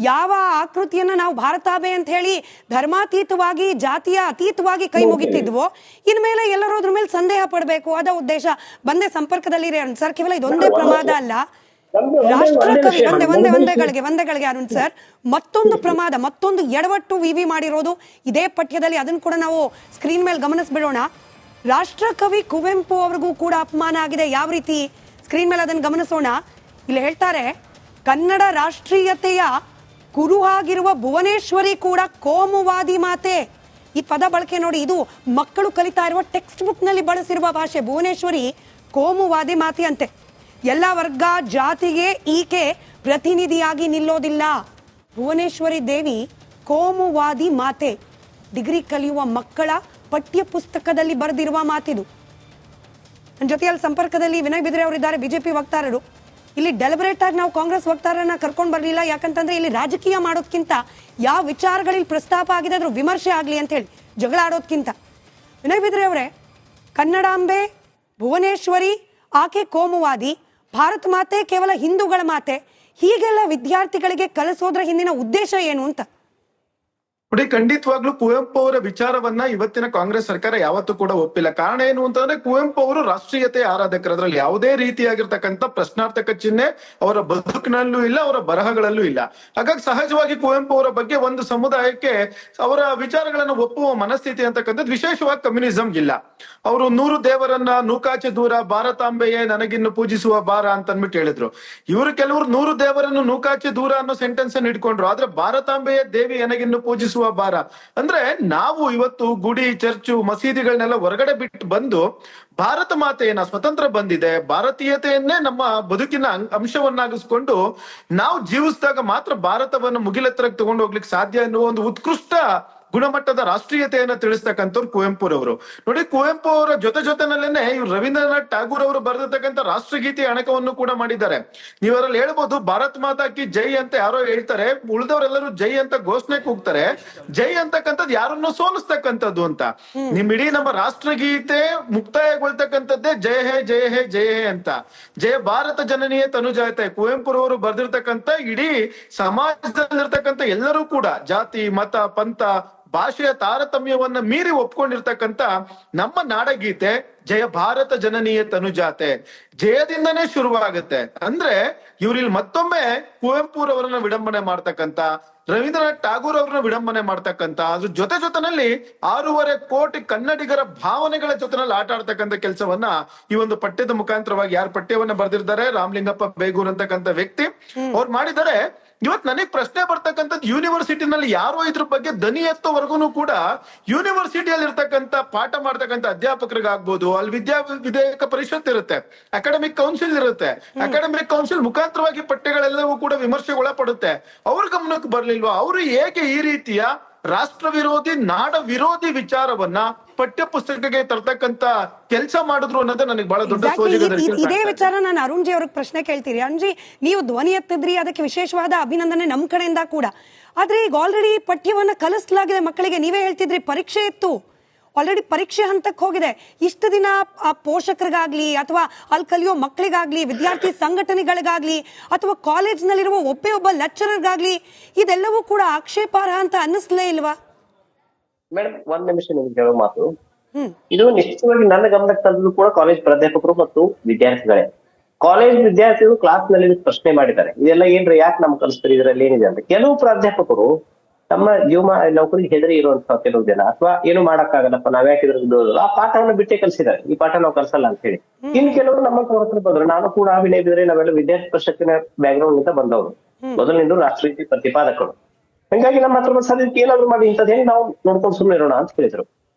ಯಾವ ಆಕೃತಿಯನ್ನ ನಾವು ಭಾರತಾಬೆ ಅಂತ ಹೇಳಿ ಧರ್ಮಾತೀತವಾಗಿ ಜಾತಿಯ ಅತೀತವಾಗಿ ಕೈ ಮುಗಿತಿದ್ವೋ ಇನ್ಮೇಲೆ ಎಲ್ಲರೂ ಅದ್ರ ಮೇಲೆ ಸಂದೇಹ ಪಡಬೇಕು ಅದ ಉದ್ದೇಶ. ಬಂದೆ ಸಂಪರ್ಕದಲ್ಲಿ ಅರುಣ್ ಸರ್. ಕೇವಲ ಇದೊಂದೇ ಪ್ರಮಾದ ಅಲ್ಲ, ರಾಷ್ಟ್ರಕವಿ ಒಂದೆಗಳಿಗೆ ಅರುಣ್ ಸರ್, ಮತ್ತೊಂದು ಪ್ರಮಾದ, ಮತ್ತೊಂದು ಎಡವಟ್ಟು ವಿವಿ ಮಾಡಿರೋದು ಇದೇ ಪಠ್ಯದಲ್ಲಿ. ಅದನ್ನು ಕೂಡ ನಾವು ಸ್ಕ್ರೀನ್ ಮೇಲೆ ಗಮನಿಸ್ಬಿಡೋಣ. ರಾಷ್ಟ್ರಕವಿ ಕುವೆಂಪು ಅವ್ರಿಗೂ ಕೂಡ ಅಪಮಾನ ಆಗಿದೆ. ಯಾವ ರೀತಿ ಸ್ಕ್ರೀನ್ ಮೇಲೆ ಅದನ್ನು ಗಮನಿಸೋಣ. ಇಲ್ಲಿ ಹೇಳ್ತಾರೆ, ಕನ್ನಡ ರಾಷ್ಟ್ರೀಯತೆಯ ಕುರುಹಾಗಿರುವ ಭುವನೇಶ್ವರಿ ಕೂಡ ಕೋಮುವಾದಿ ಮಾತೆ. ಈ ಪದ ಬಳಕೆ ನೋಡಿ, ಇದು ಮಕ್ಕಳು ಕಲಿತಾ ಇರುವ ಟೆಕ್ಸ್ಟ್ ಬುಕ್ ನಲ್ಲಿ ಬಳಸಿರುವ ಭಾಷೆ. ಭುವನೇಶ್ವರಿ ಕೋಮುವಾದಿ ಮಾತೆ ಅಂತೆ. ಎಲ್ಲ ವರ್ಗ ಜಾತಿಗೆ ಈಕೆ ಪ್ರತಿನಿಧಿಯಾಗಿ ನಿಲ್ಲೋದಿಲ್ಲ. ಭುವನೇಶ್ವರಿ ದೇವಿ ಕೋಮುವಾದಿ ಮಾತೆ. ಡಿಗ್ರಿ ಕಲಿಯುವ ಮಕ್ಕಳ ಪಠ್ಯ ಪುಸ್ತಕದಲ್ಲಿ ಬರೆದಿರುವ ಮಾತಿದು. ನನ್ನ ಜೊತೆಯಲ್ಲಿ ಸಂಪರ್ಕದಲ್ಲಿ ವಿನಯ್ ಬಿದ್ರೆ ಅವರಿದ್ದಾರೆ, ಬಿಜೆಪಿ ವಕ್ತಾರರು. ಇಲ್ಲಿ ಡೆಲಿಬರೇಟ್ ಆಗಿ ನಾವು ಕಾಂಗ್ರೆಸ್ ವಕ್ತಾರರನ್ನ ಕರ್ಕೊಂಡು ಬರಲಿಲ್ಲ, ಯಾಕಂತಂದ್ರೆ ಇಲ್ಲಿ ರಾಜಕೀಯ ಮಾಡೋದ್ಕಿಂತ ಯಾವ ವಿಚಾರಗಳಲ್ಲಿ ಪ್ರಸ್ತಾಪ ಆಗಿದೆ ಅದ್ರ ವಿಮರ್ಶೆ ಆಗಲಿ ಅಂತ ಹೇಳಿ, ಜಗಳ ಆಡೋದ್ಕಿಂತ. ವಿನಯ್ ಬಿದ್ರೆ ಅವರೇ, ಕನ್ನಡಾಂಬೆ, ಭುವನೇಶ್ವರಿ ಆಕೆ ಕೋಮುವಾದಿ, ಭಾರತ ಮಾತೆ ಕೇವಲ ಹಿಂದೂಗಳ ಮಾತೆ, ಹೀಗೆಲ್ಲ ವಿದ್ಯಾರ್ಥಿಗಳಿಗೆ ಕಲಿಸೋದ್ರ ಹಿಂದಿನ ಉದ್ದೇಶ ಏನು ಅಂತ? ನೋಡಿ, ಖಂಡಿತವಾಗ್ಲೂ ಕುವೆಂಪು ಅವರ ವಿಚಾರವನ್ನ ಇವತ್ತಿನ ಕಾಂಗ್ರೆಸ್ ಸರ್ಕಾರ ಯಾವತ್ತೂ ಕೂಡ ಒಪ್ಪಿಲ್ಲ. ಕಾರಣ ಏನು ಅಂತಂದ್ರೆ, ಕುವೆಂಪು ಅವರು ರಾಷ್ಟ್ರೀಯತೆ ಆರಾಧಕರು. ಅದ್ರಲ್ಲಿ ಯಾವುದೇ ರೀತಿಯಾಗಿರ್ತಕ್ಕಂಥ ಪ್ರಶ್ನಾರ್ಥಕ ಚಿಹ್ನೆ ಅವರ ಬದುಕಿನಲ್ಲೂ ಇಲ್ಲ, ಅವರ ಬರಹಗಳಲ್ಲೂ ಇಲ್ಲ. ಹಾಗಾಗಿ ಸಹಜವಾಗಿ ಕುವೆಂಪು ಅವರ ಬಗ್ಗೆ ಒಂದು ಸಮುದಾಯಕ್ಕೆ ಅವರ ವಿಚಾರಗಳನ್ನು ಒಪ್ಪುವ ಮನಸ್ಥಿತಿ ಅಂತಕ್ಕಂಥದ್ದು ವಿಶೇಷವಾಗಿ ಕಮ್ಯುನಿಸಂ ಇಲ್ಲ. ಅವರು 100 ದೇವರನ್ನ ನೂಕಾಚೆ ದೂರ, ಭಾರತಾಂಬೆಯೇ ನನಗಿನ್ನು ಪೂಜಿಸುವ ಭಾರ ಅಂತ ಅಂದ್ಬಿಟ್ಟು ಹೇಳಿದ್ರು. ಇವರು ಕೆಲವರು 100 ದೇವರನ್ನು ನೂಕಾಚೆ ದೂರ ಅನ್ನೋ ಸೆಂಟೆನ್ಸ್ ಅನ್ನು ಇಟ್ಕೊಂಡ್ರು. ಆದ್ರೆ ಭಾರತಾಂಬೆಯೇ ದೇವಿ ನನಗಿನ್ನು ಪೂಜಿಸುವ ಭಾರ ಅಂದ್ರೆ, ನಾವು ಇವತ್ತು ಗುಡಿ, ಚರ್ಚು, ಮಸೀದಿಗಳನ್ನೆಲ್ಲ ಹೊರಗಡೆ ಬಿಟ್ಟು ಬಂದು ಭಾರತ ಮಾತೆಯನ್ನ, ಸ್ವತಂತ್ರ ಬಂದಿದೆ, ಭಾರತೀಯತೆಯನ್ನೇ ನಮ್ಮ ಬದುಕಿನ ಅಂಶವನ್ನಾಗಿಸ್ಕೊಂಡು ನಾವು ಜೀವಿಸಿದಾಗ ಮಾತ್ರ ಭಾರತವನ್ನು ಮುಗಿಲೆತ್ತರಕ್ಕೆ ತಗೊಂಡು ಹೋಗ್ಲಿಕ್ಕೆ ಸಾಧ್ಯ ಎನ್ನುವ ಒಂದು ಉತ್ಕೃಷ್ಟ ಗುಣಮಟ್ಟದ ರಾಷ್ಟ್ರೀಯತೆಯನ್ನ ತಿಳಿಸ್ತಕ್ಕಂಥವ್ರು ಕುವೆಂಪುರವರು. ನೋಡಿ, ಕುವೆಂಪು ಅವರ ಜೊತೆನಲ್ಲೇನೆ ಇವ್ರು ರವೀಂದ್ರನಾಥ್ ಠಾಗೂರ್ ಅವರು ಬರೆದಿರ್ತಕ್ಕಂಥ ರಾಷ್ಟ್ರಗೀತೆ ಅಣಕವನ್ನು ಕೂಡ ಮಾಡಿದ್ದಾರೆ. ನೀವರಲ್ಲಿ ಹೇಳ್ಬೋದು, ಭಾರತ್ ಮಾತಾ ಕಿ ಜೈ ಅಂತ ಯಾರೋ ಹೇಳ್ತಾರೆ, ಉಳಿದವರೆಲ್ಲರೂ ಜೈ ಅಂತ ಘೋಷಣೆ ಕೂಗ್ತಾರೆ. ಜೈ ಅಂತಕ್ಕಂಥದ್ದು ಯಾರನ್ನು ಸೋಲಿಸ್ತಕ್ಕಂಥದ್ದು ಅಂತ. ಇಡೀ ನಮ್ಮ ರಾಷ್ಟ್ರಗೀತೆ ಮುಕ್ತಾಯಗೊಳ್ತಕ್ಕಂಥದ್ದೇ ಜಯ ಹೇ ಜಯ ಹೇ ಜಯ ಹೇ ಅಂತ. ಜಯ ಭಾರತ ಜನನಿಯೇ ತನುಜಾತೆ. ಕುವೆಂಪುರವರು ಬರೆದಿರ್ತಕ್ಕಂಥ ಇಡೀ ಸಮಾಜದಲ್ಲಿರ್ತಕ್ಕಂಥ ಎಲ್ಲರೂ ಕೂಡ ಜಾತಿ, ಮತ, ಪಂಥ, ಭಾಷೆಯ ತಾರತಮ್ಯವನ್ನ ಮೀರಿ ಒಪ್ಕೊಂಡಿರ್ತಕ್ಕಂಥ ನಮ್ಮ ನಾಡಗೀತೆ ಜಯ ಭಾರತ ಜನನೀಯ ತನುಜಾತೆ ಜಯದಿಂದನೇ ಶುರುವಾಗುತ್ತೆ. ಅಂದ್ರೆ ಇವ್ರಿಲ್ ಮತ್ತೊಮ್ಮೆ ಕುವೆಂಪುರವರನ್ನ ವಿಡಂಬನೆ ಮಾಡ್ತಕ್ಕಂಥ, ರವೀಂದ್ರನಾಥ್ ಠಾಗೂರ್ ಅವ್ರನ್ನ ವಿಡಂಬನೆ ಮಾಡ್ತಕ್ಕಂಥ, ಅದ್ರ ಜೊತೆನಲ್ಲಿ 6.5 ಕೋಟಿ ಕನ್ನಡಿಗರ ಭಾವನೆಗಳ ಜೊತೆನಲ್ಲಿ ಆಟ ಆಡ್ತಕ್ಕಂಥ ಕೆಲಸವನ್ನ ಈ ಒಂದು ಪಠ್ಯದ ಮುಖಾಂತರವಾಗಿ, ಯಾರು ಪಠ್ಯವನ್ನ ಬರೆದಿರ್ತಾರೆ, ರಾಮಲಿಂಗಪ್ಪ ಬೇಗೂರ್ ಅಂತಕ್ಕಂಥ ವ್ಯಕ್ತಿ ಅವ್ರು ಮಾಡಿದ್ದಾರೆ. ಇವತ್ ನನಗ್ ಪ್ರಶ್ನೆ ಬರ್ತಕ್ಕಂಥದ್ದು, ಯೂನಿವರ್ಸಿಟಿನಲ್ಲಿ ಯಾರೋ ಇದ್ರ ಬಗ್ಗೆ ದನಿ ಎತ್ತೋವರೆಗೂ ಕೂಡ ಯೂನಿವರ್ಸಿಟಿಯಲ್ಲಿ ಇರ್ತಕ್ಕಂಥ ಪಾಠ ಮಾಡ್ತಕ್ಕಂಥ ಅಧ್ಯಾಪಕರಿಗಾಗ್ಬೋದು, ಅಲ್ಲಿ ವಿಧೇಯಕ ಪರಿಷತ್ ಇರುತ್ತೆ, ಅಕಾಡೆಮಿಕ್ ಕೌನ್ಸಿಲ್ ಇರುತ್ತೆ, ಅಕಾಡೆಮಿಕ್ ಕೌನ್ಸಿಲ್ ಮುಖಾಂತರವಾಗಿ ಪಠ್ಯಗಳೆಲ್ಲವೂ ಕೂಡ ವಿಮರ್ಶೆಗೊಳಪಡುತ್ತೆ. ಅವ್ರ ಗಮನಕ್ಕೆ ಬರ್ಲಿಲ್ವಾ? ಅವರು ಹೇಗೆ ಈ ರೀತಿಯ ರಾಷ್ಟ್ರ ವಿರೋಧಿ, ನಾಡ ವಿರೋಧಿ ವಿಚಾರವನ್ನ ಪಠ್ಯ ಪುಸ್ತಕಕ್ಕೆ ತರ್ತಕ್ಕಂತ ಕೆಲಸ ಮಾಡಿದ್ರು ಅನ್ನೋದೇ ನನಗೆ ಬಹಳ ದೊಡ್ಡ ಇದೇ ವಿಚಾರ ನಾನು ಅರುಣ್ ಜಿ ಅವ್ರಿಗೆ ಪ್ರಶ್ನೆ ಕೇಳ್ತೀರಿ. ಅರುಣ್ ಜಿ, ನೀವು ಧ್ವನಿ ಎತ್ತಿದ್ರಿ, ಅದಕ್ಕೆ ವಿಶೇಷವಾದ ಅಭಿನಂದನೆ ನಮ್ ಕಡೆಯಿಂದ ಕೂಡ. ಆದ್ರೆ ಈಗ ಆಲ್ರೆಡಿ ಪಠ್ಯವನ್ನ ಕಲಿಸಲಾಗಿದೆ ಮಕ್ಕಳಿಗೆ. ನೀವೇ ಹೇಳ್ತಿದ್ರಿ ಪರೀಕ್ಷೆ ಇತ್ತು, ಆಲ್ರೆಡಿ ಪರೀಕ್ಷೆ ಹಂತಕ್ಕೆ ಹೋಗಿದೆ. ಇಷ್ಟು ದಿನ ಆ ಪೋಷಕರಿಗಾಗ್ಲಿ ಅಥವಾ ಅಲ್ಲಿ ಕಲಿಯೋ ಮಕ್ಕಳಿಗಾಗ್ಲಿ, ವಿದ್ಯಾರ್ಥಿ ಸಂಘಟನೆಗಳಿಗಾಗ್ಲಿ ಅಥವಾ ಕಾಲೇಜ್ನಲ್ಲಿರುವ ಒಬ್ಬ ಲೆಕ್ಚರರ್ಗಾಗ್ಲಿ ಇದೆಲ್ಲವೂ ಕೂಡ ಆಕ್ಷೇಪಾರ್ಹ ಅಂತ ಅನ್ನಿಸ್ಲೇ ಇಲ್ವಾ? ಮೇಡಮ್, ಒಂದ್ ನಿಮಿಷ ನಿಮ್ಗೆ ಹೇಳೋ ಮಾತು, ಇದು ನಿಶ್ಚಿತವಾಗಿ ನನ್ನ ಗಮನಕ್ಕೆ ತಂದದ್ದು ಕೂಡ ಕಾಲೇಜ್ ಪ್ರಾಧ್ಯಾಪಕರು ಮತ್ತು ವಿದ್ಯಾರ್ಥಿಗಳೇ. ಕಾಲೇಜ್ ವಿದ್ಯಾರ್ಥಿಗಳು ಕ್ಲಾಸ್ ನಲ್ಲಿ ಪ್ರಶ್ನೆ ಮಾಡಿದ್ದಾರೆ, ಇದೆಲ್ಲ ಏನ್ರಿ, ಯಾಕೆ ನಮ್ಗೆ ಕಲಿಸ್ತಾರೆ, ಇದ್ರಲ್ಲಿ ಏನಿದೆ ಅಂತ. ಕೆಲವು ಪ್ರಾಧ್ಯಾಪಕರು ತಮ್ಮ ನೌಕರಿಗೆ ಹೆದರಿ ಇರುವಂತಹ ಕೆಲವು ಜನ, ಅಥವಾ ಏನು ಮಾಡಕ್ಕಾಗಲ್ಲಪ್ಪ, ನಾವ್ ಯಾಕೆ ಇದ್ರದ್ದು ಆ ಪಾಠವನ್ನು ಬಿಟ್ಟೇ ಕಲಿಸಿದ್ದಾರೆ, ಈ ಪಾಠ ನಾವು ಕಲ್ಸಲ್ಲ ಅಂತ ಹೇಳಿ. ಇನ್ನು ಕೆಲವರು ನಮ್ಮ ಹತ್ರ ಬಂದ್ರು. ನಾನು ಕೂಡ ವಿನಯ್ ಬಿದ್ರೆ ನಾವೆಲ್ಲ ವಿದ್ಯಾರ್ಥಿ ಪರಿಷತ್ತಿನ ಬ್ಯಾಕ್ ಗ್ರೌಂಡ್ ನಿಂದ ಬಂದವರು, ಮೊದಲಿನಿಂದ ರಾಷ್ಟ್ರೀಯ ಪ್ರತಿಪಾದಕರು. ಹಂಗಾಗಿ ನಮ್ಮ ಹತ್ರ ಸದ್ಯಕ್ಕೆ ಏನಾದ್ರು ಮಾಡಿ ಇಂಥದ್ದು ಹೆಂಗ್ ನಾವು ನೋಡ್ಕೊಂಡು ಸುಮ್ಮನೆ ಇರೋಣ ಅಂತ ಹೇಳಿದ್ರು.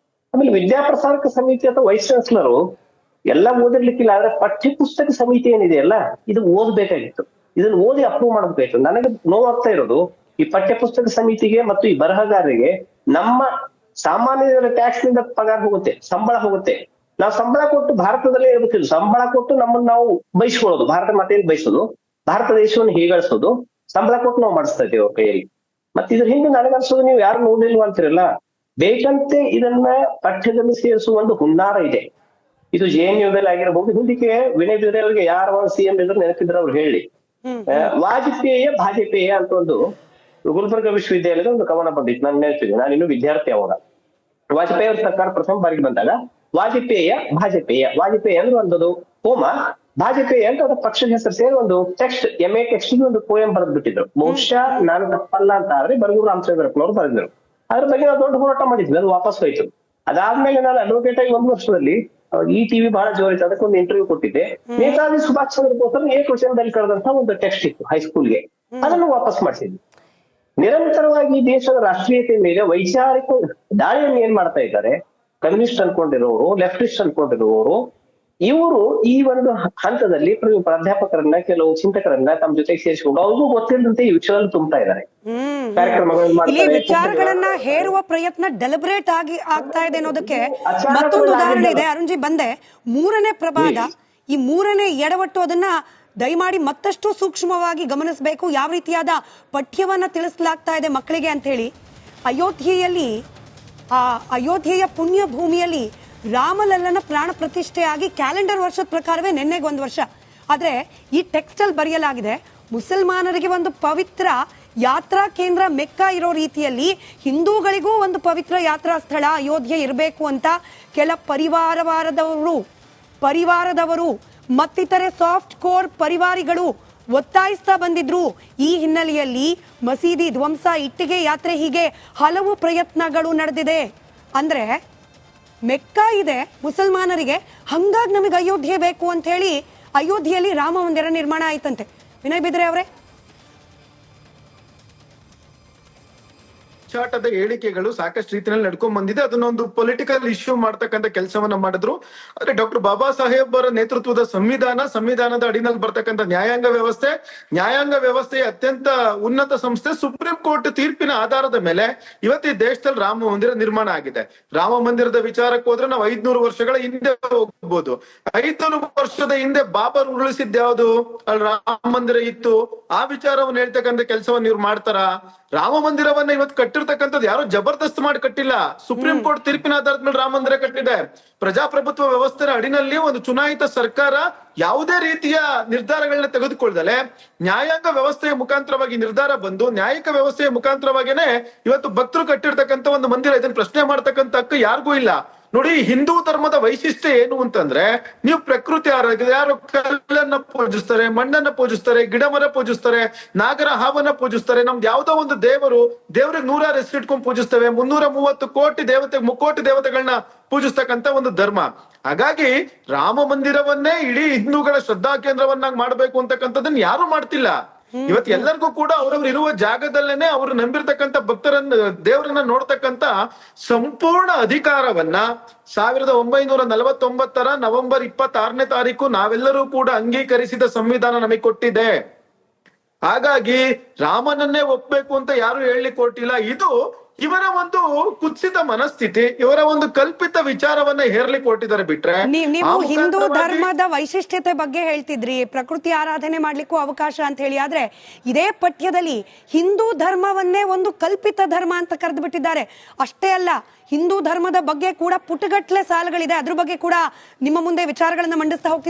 ಆಮೇಲೆ ವಿದ್ಯಾಪ್ರಸಾರಕ ಸಮಿತಿ ಅಥವಾ ವೈಸ್ ಚಾನ್ಸಲರು ಎಲ್ಲ ಓದಿರ್ಲಿಕ್ಕಿಲ್ಲ, ಆದ್ರೆ ಪಠ್ಯ ಪುಸ್ತಕ ಸಮಿತಿ ಏನಿದೆಯಲ್ಲ, ಇದು ಓದ್ಬೇಕಾಗಿತ್ತು, ಇದನ್ನ ಓದಿ ಅಪ್ರೂವ್ ಮಾಡಬೇಕಾಗಿತ್ತು. ನನಗೆ ನೋವಾಗ್ತಾ ಇರೋದು, ಈ ಪಠ್ಯ ಪುಸ್ತಕ ಸಮಿತಿಗೆ ಮತ್ತು ಈ ಬರಹಗಾರರಿಗೆ ನಮ್ಮ ಸಾಮಾನ್ಯರ ಟ್ಯಾಕ್ಸ್ ನಿಂದ ಪಗಾರ ಹೋಗುತ್ತೆ, ಸಂಬಳ ಹೋಗುತ್ತೆ. ನಾವು ಸಂಬಳ ಕೊಟ್ಟು ಭಾರತದಲ್ಲೇ ಇರ್ಬೇಕಿಲ್ಲ, ಸಂಬಳ ಕೊಟ್ಟು ನಮ್ಮನ್ನ ನಾವು ಬಯಸ್ಕೊಳ್ಳೋದು, ಭಾರತ ಮಾತೆಯಲ್ಲಿ ಬಯಸೋದು, ಭಾರತ ದೇಶವನ್ನು ಹೀಗಳಿಸೋದು, ಸಂಬಳ ಕೊಟ್ಟು ನಾವು ಮಾಡಿಸ್ತಾ ಇದ್ದೇವೆ ಅವ್ರ ಕೈಯಲ್ಲಿ. ಮತ್ತೆ ಇದ್ರ ಹಿಂದೆ ನನಗನ್ಸೋದು, ನೀವು ಯಾರು ನೋಡಿಲ್ವ ಅಂತಿರಲ್ಲ, ಬೇಕಂತೆ ಇದನ್ನ ಪಠ್ಯದಲ್ಲಿ ಸೇರಿಸುವ ಒಂದು ಹುನ್ನಾರ ಇದೆ. ಇದು JNUದಲ್ಲಿ ಆಗಿರಬಹುದು. ಹಿಂದಿಗೆ ವಿನಯ್ ಬಿದ್ರೆ ಅವರಿಗೆ ಯಾರ CM ಇದ್ರು ನೆನಪಿದ್ರೆ ಅವ್ರು ಹೇಳಿ, ವಾಜಪೇಯ ಭಾಜಪೇಯ ಅಂತ ಒಂದು ಗುಲ್ಬರ್ಗ ವಿಶ್ವವಿದ್ಯಾಲಯದ ಒಂದು ಕವನ ಬಂದಿತ್ತು, ನಾನು ಹೇಳ್ತೀನಿ, ನಾನು ಇನ್ನು ವಿದ್ಯಾರ್ಥಿ ಅವಾಗ. ವಾಜಪೇಯಿ ಅವ್ರ ಸರ್ಕಾರ ಪ್ರಥಮ ಬಾರಿಗೆ ಬಂದಾಗ ವಾಜಪೇಯ ಅಂದ್ರೆ ಒಂದು ಹೋಮ, ಭಾಜಪೇಯಿ ಅಂತ ಅದ್ರ ಪಕ್ಷದ ಹೆಸರು ಸೇರಿ ಒಂದು ಟೆಕ್ಸ್ಟ್, MA ಟೆಕ್ಸ್ಟ್ ಒಂದು ಪೋಯಂ ಬರೆದ್ ಬಿಟ್ಟಿದ್ರು. ಬಹುಶಃ ನಾನು ತಪ್ಪಲ್ಲ ಅಂತ ಆದ್ರೆ ಬರಗೂರು ರಾಮಚಂದ್ರಪ್ಪನವ್ರು ಬರೆದಿದ್ರು. ಅದ್ರ ಬಗ್ಗೆ ನಾವು ದೊಡ್ಡ ಹೋರಾಟ ಮಾಡಿದ್ವಿ, ಅದು ವಾಪಸ್ ಹೋಯ್ತು. ಅದಾದ್ಮೇಲೆ ನಾನು ಅಡ್ವೊಕೇಟ್ ಆಗಿ 1 ವರ್ಷದಲ್ಲಿ ಈ ಟಿವಿ ಬಹಳ ಜೋರಿತ್ತು, ಅದಕ್ಕೊಂದು ಇಂಟರ್ವ್ಯೂ ಕೊಟ್ಟಿದ್ದೆ. ನೇತಾಜಿ ಸುಭಾಷ್ ಚಂದ್ರ ಬೋಸ್ ಏಕವಚನದಲ್ಲಿ ಕರೆದಂತ ಒಂದು ಟೆಕ್ಸ್ಟ್ ಇತ್ತು ಹೈಸ್ಕೂಲ್ಗೆ, ಅದನ್ನು ವಾಪಸ್ ಮಾಡಿಸಿದ್ವಿ. ನಿರಂತರವಾಗಿ ದೇಶದ ರಾಷ್ಟ್ರೀಯತೆ ಮೇಲೆ ವೈಚಾರಿಕ ದಾಳಿಯನ್ನು ಏನ್ ಮಾಡ್ತಾ ಇದ್ದಾರೆ ಕಮ್ಯುನಿಸ್ಟ್ ಅನ್ಕೊಂಡಿರೋರು, ಲೆಫ್ಟಿಸ್ಟ್ ಅನ್ಕೊಂಡಿರುವವರು, ಇವರು ಈ ಒಂದು ಹಂತದಲ್ಲಿ ಪ್ರಾಧ್ಯಾಪಕರನ್ನ, ಕೆಲವು ಚಿಂತಕರನ್ನ ತಮ್ಮ ಜೊತೆಗೆ ಸೇರಿಸಿಕೊಂಡು ಅವ್ರಿಗೂ ಗೊತ್ತಿಲ್ಲದಂತೆ ಈ ವಿಷಯವನ್ನು ತುಂಬಾ ಇದ್ದಾರೆ. ಇಲ್ಲಿ ವಿಚಾರಗಳನ್ನ ಹೇರುವ ಪ್ರಯತ್ನ ಡೆಲಿಬ್ರೇಟ್ ಆಗಿ ಆಗ್ತಾ ಇದೆ ಅನ್ನೋದಕ್ಕೆ ಮತ್ತೊಂದು ಉದಾಹರಣೆ ಇದೆ. ಅರುಣ್ಜಿ ಬಂದೆ, 3ನೇ ಪ್ರಭಾದ, ಈ 3ನೇ ಎಡವಟ್ಟು, ಅದನ್ನ ದಯಮಾಡಿ ಮತ್ತಷ್ಟು ಸೂಕ್ಷ್ಮವಾಗಿ ಗಮನಿಸಬೇಕು. ಯಾವ ರೀತಿಯಾದ ಪಠ್ಯವನ್ನ ತಿಳಿಸಲಾಗ್ತಾ ಇದೆ ಮಕ್ಕಳಿಗೆ ಅಂತ ಹೇಳಿ. ಅಯೋಧ್ಯೆಯ ಪುಣ್ಯ ಭೂಮಿಯಲ್ಲಿ ರಾಮಲಲ್ಲನ ಪ್ರಾಣ ಪ್ರತಿಷ್ಠೆಯಾಗಿ ಕ್ಯಾಲೆಂಡರ್ ವರ್ಷದ ಪ್ರಕಾರವೇ ನಿನ್ನೆಗೆ 1 ವರ್ಷ. ಆದ್ರೆ ಈ ಟೆಕ್ಸ್ಟ್ ಅಲ್ಲಿ ಬರೆಯಲಾಗಿದೆ, ಮುಸಲ್ಮಾನರಿಗೆ ಒಂದು ಪವಿತ್ರ ಯಾತ್ರಾ ಕೇಂದ್ರ ಮೆಕ್ಕಾ ಇರೋ ರೀತಿಯಲ್ಲಿ ಹಿಂದೂಗಳಿಗೂ ಒಂದು ಪವಿತ್ರ ಯಾತ್ರಾ ಸ್ಥಳ ಅಯೋಧ್ಯೆ ಇರಬೇಕು ಅಂತ ಕೆಲ ಪರಿವಾರದವರು ಮತ್ತಿತರೆ ಸಾಫ್ಟ್ ಕೋರ್ ಪರಿವಾರಿಗಳು ಒತ್ತಾಯಿಸ್ತಾ ಬಂದಿದ್ರು. ಈ ಹಿನ್ನೆಲೆಯಲ್ಲಿ ಮಸೀದಿ ಧ್ವಂಸ, ಇಟ್ಟಿಗೆ ಯಾತ್ರೆ, ಹೀಗೆ ಹಲವು ಪ್ರಯತ್ನಗಳು ನಡೆದಿದೆ. ಅಂದ್ರೆ ಮೆಕ್ಕಾ ಇದೆ ಮುಸಲ್ಮಾನರಿಗೆ, ಹಂಗಾಗಿ ನಮಗೆ ಅಯೋಧ್ಯೆ ಬೇಕು ಅಂತ ಹೇಳಿ ಅಯೋಧ್ಯೆಯಲ್ಲಿ ರಾಮ ಮಂದಿರ ನಿರ್ಮಾಣ ಆಯ್ತಂತೆ. ವಿನಯ್ ಬಿದ್ರೆ ಅವರೇ, ಚಾಟದ ಹೇಳಿಕೆಗಳು ಸಾಕಷ್ಟು ರೀತಿಯಲ್ಲಿ ನಡ್ಕೊಂಡ್ ಬಂದಿದೆ. ಅದನ್ನೊಂದು ಪೊಲಿಟಿಕಲ್ ಇಶ್ಯೂ ಮಾಡ್ತಕ್ಕಂಥ ಕೆಲಸವನ್ನ ಮಾಡಿದ್ರು. ಆದ್ರೆ ಡಾಕ್ಟರ್ ಬಾಬಾ ಸಾಹೇಬ್ ಅವರ ನೇತೃತ್ವದ ಸಂವಿಧಾನದ ಅಡಿನಲ್ಲಿ ಬರ್ತಕ್ಕಂಥ ನ್ಯಾಯಾಂಗ ವ್ಯವಸ್ಥೆಯ ಅತ್ಯಂತ ಉನ್ನತ ಸಂಸ್ಥೆ ಸುಪ್ರೀಂ ಕೋರ್ಟ್ ತೀರ್ಪಿನ ಆಧಾರದ ಮೇಲೆ ಇವತ್ತು ಈ ದೇಶದಲ್ಲಿ ರಾಮ ಮಂದಿರ ನಿರ್ಮಾಣ ಆಗಿದೆ. ರಾಮ ಮಂದಿರದ ವಿಚಾರಕ್ಕೆ ಹೋದ್ರೆ ನಾವು 500 ವರ್ಷಗಳ ಹಿಂದೆ ಹೋಗ್ಬೋದು. 500 ವರ್ಷದ ಹಿಂದೆ ಬಾಬರ್ ಉರುಳಿಸಿದ್ ಯಾವುದು, ಅಲ್ಲಿ ರಾಮ ಮಂದಿರ ಇತ್ತು. ಆ ವಿಚಾರವನ್ನು ಹೇಳ್ತಕ್ಕಂಥ ಕೆಲಸವನ್ನ ಇವ್ರು ಮಾಡ್ತಾರ. ರಾಮ ಮಂದಿರವನ್ನ ಇವತ್ತು ಕಟ್ಟಿರ್ತಕ್ಕಂಥದ್ದು ಯಾರು ಜಬರ್ದಸ್ತ್ ಮಾಡಿ ಕಟ್ಟಿಲ್ಲ. ಸುಪ್ರೀಂ ಕೋರ್ಟ್ ತೀರ್ಪಿನ ಆಧಾರದ ಮೇಲೆ ರಾಮ ಮಂದಿರ ಕಟ್ಟಿದೆ. ಪ್ರಜಾಪ್ರಭುತ್ವ ವ್ಯವಸ್ಥೆ ಅಡಿನಲ್ಲಿ ಒಂದು ಚುನಾಯಿತ ಸರ್ಕಾರ ಯಾವುದೇ ರೀತಿಯ ನಿರ್ಧಾರಗಳನ್ನ ತೆಗೆದುಕೊಳ್ಳದಲೆ ನ್ಯಾಯಾಂಗ ವ್ಯವಸ್ಥೆಯ ಮುಖಾಂತರವಾಗಿ ನಿರ್ಧಾರ ಬಂದು ನ್ಯಾಯಿಕ ವ್ಯವಸ್ಥೆಯ ಮುಖಾಂತರವಾಗಿನೇ ಇವತ್ತು ಭಕ್ತರು ಕಟ್ಟಿರ್ತಕ್ಕಂಥ ಒಂದು ಮಂದಿರ. ಇದನ್ನ ಪ್ರಶ್ನೆ ಮಾಡ್ತಕ್ಕಂಥ ಹಕ್ಕು ಯಾರಿಗೂ ಇಲ್ಲ. ನೋಡಿ, ಹಿಂದೂ ಧರ್ಮದ ವೈಶಿಷ್ಟ್ಯ ಏನು ಅಂತಂದ್ರೆ, ನೀವು ಪ್ರಕೃತಿ ಆರಾಧ್ಯ, ಯಾರು ಕಲ್ಲನ್ನ ಪೂಜಿಸ್ತಾರೆ, ಮಣ್ಣನ್ನ ಪೂಜಿಸ್ತಾರೆ, ಗಿಡ ಮರ ಪೂಜಿಸ್ತಾರೆ, ನಾಗರ ಹಾವನ್ನ ಪೂಜಿಸ್ತಾರೆ. ನಮ್ದು ಯಾವ್ದೋ ಒಂದು ದೇವ್ರಿಗೆ 100 ಹೆಸರಿಟ್ಕೊಂಡು ಪೂಜಿಸ್ತೇವೆ. 330 ಕೋಟಿ ಮುಕ್ಕೋಟಿ ದೇವತೆಗಳನ್ನ ಪೂಜಿಸ್ತಕ್ಕಂತ ಒಂದು ಧರ್ಮ. ಹಾಗಾಗಿ ರಾಮ ಮಂದಿರವನ್ನೇ ಇಡೀ ಹಿಂದೂಗಳ ಶ್ರದ್ಧಾ ಕೇಂದ್ರವನ್ನಾಗಿ ಮಾಡ್ಬೇಕು ಅಂತಕ್ಕಂಥದ್ದನ್ನ ಯಾರು ಮಾಡ್ತಿಲ್ಲ. ಇವತ್ತು ಎಲ್ಲರಿಗೂ ಕೂಡ ಅವ್ರವ್ರು ಇರುವ ಜಾಗದಲ್ಲೇನೆ ಅವ್ರು ನಂಬಿರ್ತಕ್ಕಂಥ ದೇವರನ್ನ ನೋಡ್ತಕ್ಕಂಥ ಸಂಪೂರ್ಣ ಅಧಿಕಾರವನ್ನ 1949 ನವೆಂಬರ್ 26ನೇ ತಾರೀಕು ನಾವೆಲ್ಲರೂ ಕೂಡ ಅಂಗೀಕರಿಸಿದ ಸಂವಿಧಾನ ನಮಗೆ ಕೊಟ್ಟಿದೆ. ಹಾಗಾಗಿ ರಾಮನನ್ನೇ ಒಪ್ಬೇಕು ಅಂತ ಯಾರು ಹೇಳಲಿಕ್ಕೆ ಕೊಟ್ಟಿಲ್ಲ. ಇದು ಇವರ ಒಂದು ಕುತ್ಸಿತ ಮನಸ್ಥಿತಿ, ಇವರ ಒಂದು ಕಲ್ಪಿತ ವಿಚಾರವನ್ನ ಹೇರ್ಲಿಕ್ಕೆ ಕೊಟ್ಟಿದ್ದಾರೆ. ಬಿಟ್ರೆ ನೀವು ಹಿಂದೂ ಧರ್ಮದ ವೈಶಿಷ್ಟ್ಯತೆ ಬಗ್ಗೆ ಹೇಳ್ತಿದ್ರಿ, ಪ್ರಕೃತಿ ಆರಾಧನೆ ಮಾಡ್ಲಿಕ್ಕೂ ಅವಕಾಶ ಅಂತ ಹೇಳಿ. ಆದ್ರೆ ಇದೇ ಪಠ್ಯದಲ್ಲಿ ಹಿಂದೂ ಧರ್ಮವನ್ನೇ ಒಂದು ಕಲ್ಪಿತ ಧರ್ಮ ಅಂತ ಕರೆದು ಬಿಟ್ಟಿದ್ದಾರೆ. ಅಷ್ಟೇ ಅಲ್ಲ, ಹಿಂದೂ ಧರ್ಮದ ಬಗ್ಗೆ ಕೂಡ ಪುಟಗಟ್ಲೆ ಸಾಲುಗಳಿದೆ. ಅದ್ರ ಬಗ್ಗೆ ಕೂಡ ನಿಮ್ಮ ಮುಂದೆ ವಿಚಾರಗಳನ್ನ ಮಂಡಿಸ್ತಾ ಹೋಗ್ತೀನಿ.